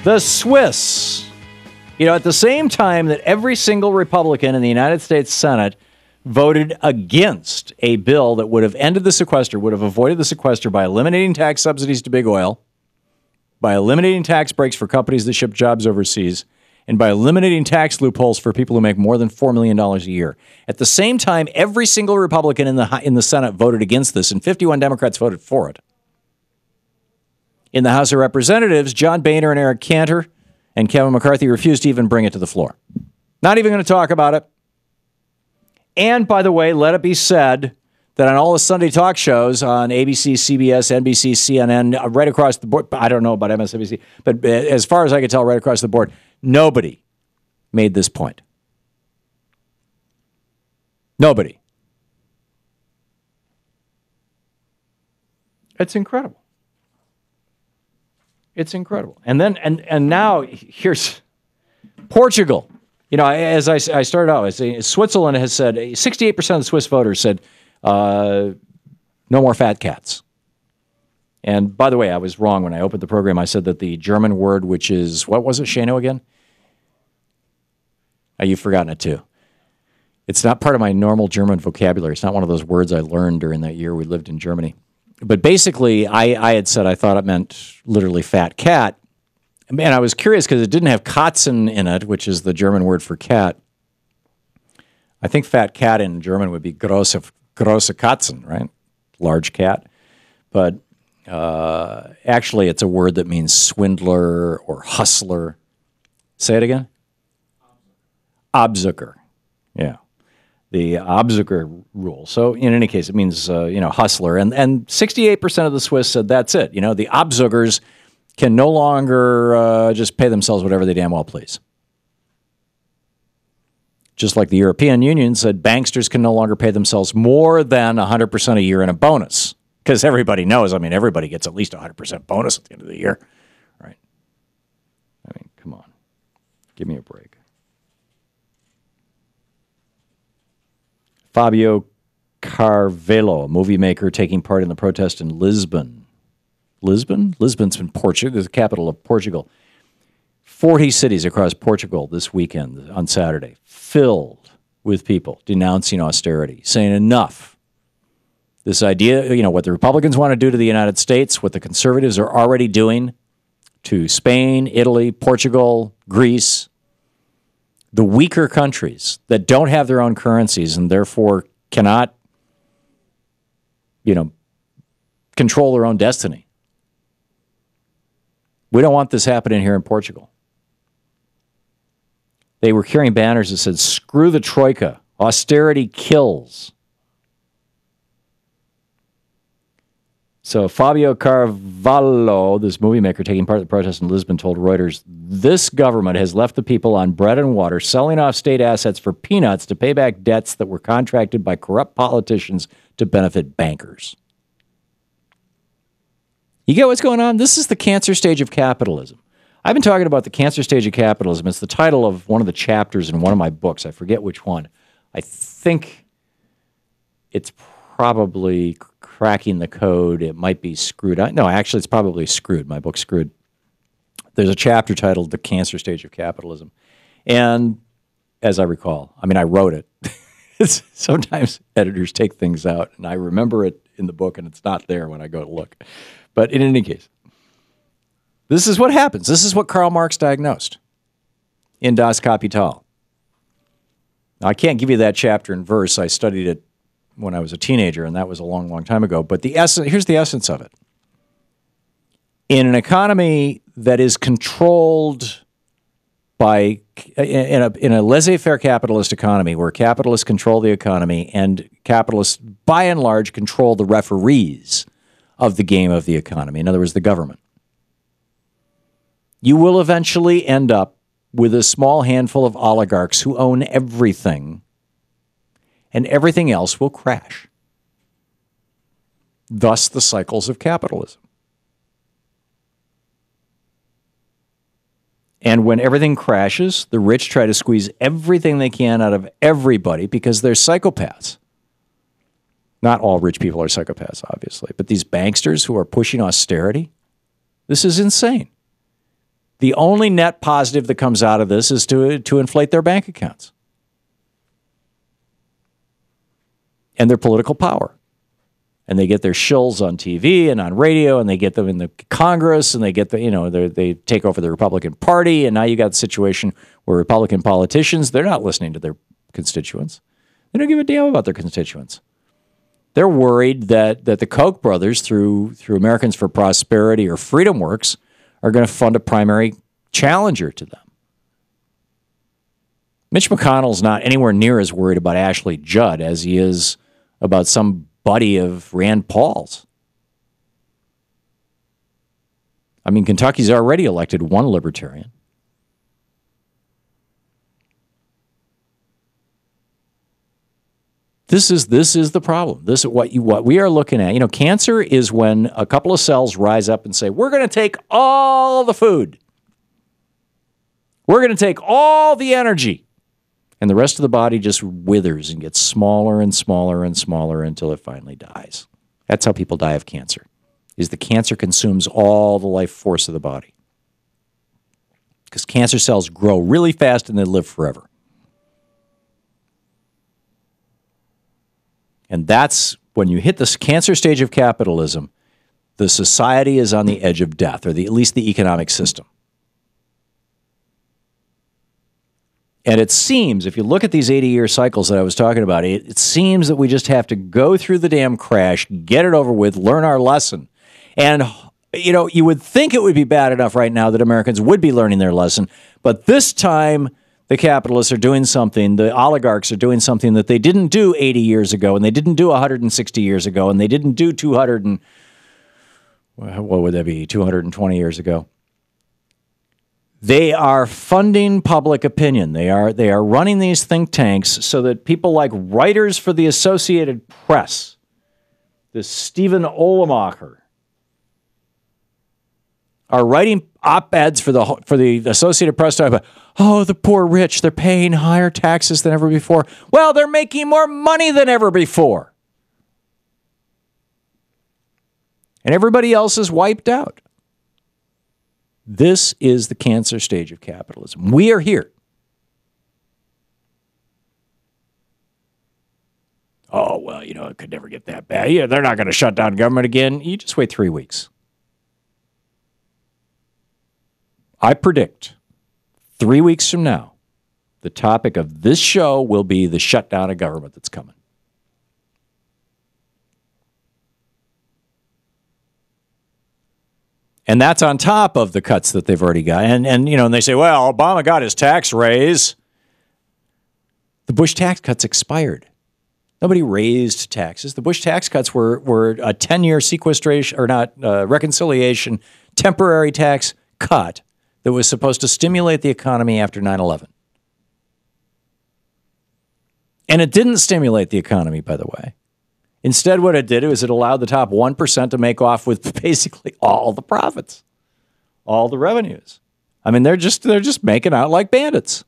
The Swiss. You know, at the same time that every single Republican in the United States Senate voted against a bill that would have ended the sequester, would have avoided the sequester by eliminating tax subsidies to big oil, by eliminating tax breaks for companies that ship jobs overseas, and by eliminating tax loopholes for people who make more than $4 million a year. At the same time, every single Republican in the Senate voted against this, and 51 Democrats voted for it. In the House of Representatives, John Boehner and Eric Cantor and Kevin McCarthy refused to even bring it to the floor. Not even going to talk about it. And, by the way, let it be said that on all the Sunday talk shows on ABC, CBS, NBC, CNN, right across the board, I don't know about MSNBC, but as far as I could tell, right across the board, nobody made this point. Nobody. It's incredible. It's incredible. And then, and now here's Portugal. You know, as I started out, Switzerland has said, 68% of the Swiss voters said, no more fat cats. And by the way, I was wrong when I opened the program. I said that the German word, which is, what was it, Shano, again? Oh, you've forgotten it too. It's not part of my normal German vocabulary. It's not one of those words I learned during that year we lived in Germany. But basically, I had said I thought it meant literally fat cat. Man, I was curious because it didn't have Katzen in it, which is the German word for cat. I think fat cat in German would be große Katzen, right? Large cat. But actually, it's a word that means swindler or hustler. Say it again? Abzucker. Yeah. The Abzucker rule. So in any case, it means, hustler. And 68% of the Swiss said that's it. You know, the Abzuckers can no longer just pay themselves whatever they damn well please. Just like the European Union said banksters can no longer pay themselves more than 100% a year in a bonus. Because everybody knows, I mean, everybody gets at least 100% bonus at the end of the year. Right? I mean, come on. Give me a break. Fabio Carvalho, a movie maker taking part in the protest in Lisbon. Lisbon? Lisbon's in Portugal, the capital of Portugal. 40 cities across Portugal this weekend, on Saturday, filled with people denouncing austerity, saying enough. This idea, you know, what the Republicans want to do to the United States, what the conservatives are already doing to Spain, Italy, Portugal, Greece, the weaker countries that don't have their own currencies and therefore cannot, control their own destiny. We don't want this happening here in Portugal. They were carrying banners that said, "Screw the Troika. Austerity kills." So Fabio Carvalho, this movie maker taking part in the protest in Lisbon, told Reuters, "This government has left the people on bread and water, selling off state assets for peanuts to pay back debts that were contracted by corrupt politicians to benefit bankers." You get what's going on? This is the cancer stage of capitalism. I've been talking about the cancer stage of capitalism. It's the title of one of the chapters in one of my books. I forget which one. I think it's probably Cracking the Code. It might be Screwed. No, actually, it's probably Screwed. My book's Screwed. There's a chapter titled The Cancer Stage of Capitalism. And as I recall, I mean, I wrote it. Sometimes editors take things out, and I remember it in the book, and it's not there when I go to look. But in any case, this is what happens. This is what Karl Marx diagnosed in Das Kapital. Now, I can't give you that chapter and verse. I studied it when I was a teenager, and that was a long, long time ago. But here's the essence of it. In an economy that is controlled by, in a laissez-faire capitalist economy where capitalists control the economy and capitalists, by and large, control the referees of the game of the economy, in other words, the government, you will eventually end up with a small handful of oligarchs who own everything, and everything else will crash. Thus, the cycles of capitalism. And when everything crashes, the rich try to squeeze everything they can out of everybody because they're psychopaths. Not all rich people are psychopaths, obviously, but these banksters who are pushing austerity, this is insane. The only net positive that comes out of this is to inflate their bank accounts and their political power. And they get their shills on TV and on radio, and they get them in the Congress, and they get they take over the Republican Party, and now you got the situation where Republican politicians, they're not listening to their constituents. They don't give a damn about their constituents. They're worried that the Koch brothers, through Americans for Prosperity or Freedom Works, are going to fund a primary challenger to them. Mitch McConnell's not anywhere near as worried about Ashley Judd as he is about some buddy of Rand Paul's. I mean, Kentucky's already elected one libertarian. This is the problem. This is what we are looking at. You know, cancer is when a couple of cells rise up and say, we're going to take all the food. We're going to take all the energy. And the rest of the body just withers and gets smaller and smaller and smaller until it finally dies. That's how people die of cancer, is the cancer consumes all the life force of the body. Because cancer cells grow really fast and they live forever. And that's when you hit this cancer stage of capitalism, the society is on the edge of death, or at least the economic system. And it seems, if you look at these 80-year cycles that I was talking about, it seems that we just have to go through the damn crash, get it over with, learn our lesson. And, you know, you would think it would be bad enough right now that Americans would be learning their lesson. But this time, the capitalists are doing something, the oligarchs are doing something that they didn't do 80 years ago, and they didn't do 160 years ago, and they didn't do 220 years ago. They are funding public opinion. They are running these think tanks so that people like writers for the Associated Press, this Stephen Olemacher, are writing op-eds for the Associated Press talking about, oh, the poor rich, they're paying higher taxes than ever before. Well, they're making more money than ever before. And everybody else is wiped out. This is the cancer stage of capitalism. We are here. Oh, well, you know, it could never get that bad. Yeah, they're not going to shut down government again. You just wait 3 weeks. I predict 3 weeks from now, the topic of this show will be the shutdown of government that's coming. And that's on top of the cuts that they've already got. And you know, and they say, well, Obama got his tax raise. The Bush tax cuts expired. Nobody raised taxes. The Bush tax cuts were a 10-year sequestration, or not, reconciliation, temporary tax cut that was supposed to stimulate the economy after 9/11. And it didn't stimulate the economy, by the way. Instead, what it did was it allowed the top 1% to make off with basically all the profits, all the revenues. I mean, they're just making out like bandits.